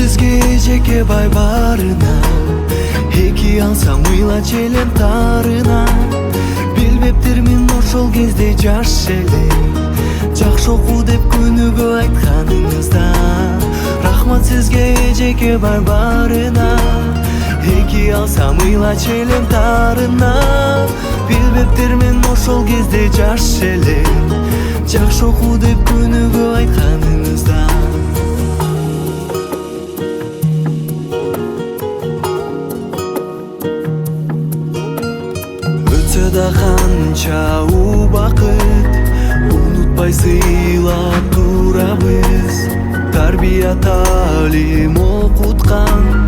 сизге эжеке бай барына, эки алсам ыйла челем тарына. Билбептирмин ошол кезде жаш эле, жакшы оку деп күнүгө айтканыңызда. Рахмат сизге эжеке бай барына, эки алсам ыйла челем тарына. Билбептирмин ошол кезде жаш эле, жакшы оку деп күнүгө айтканыңызда. Өтсө да канча убакыт, унутпай сыйлап турабыз. Тарбия талим окуткан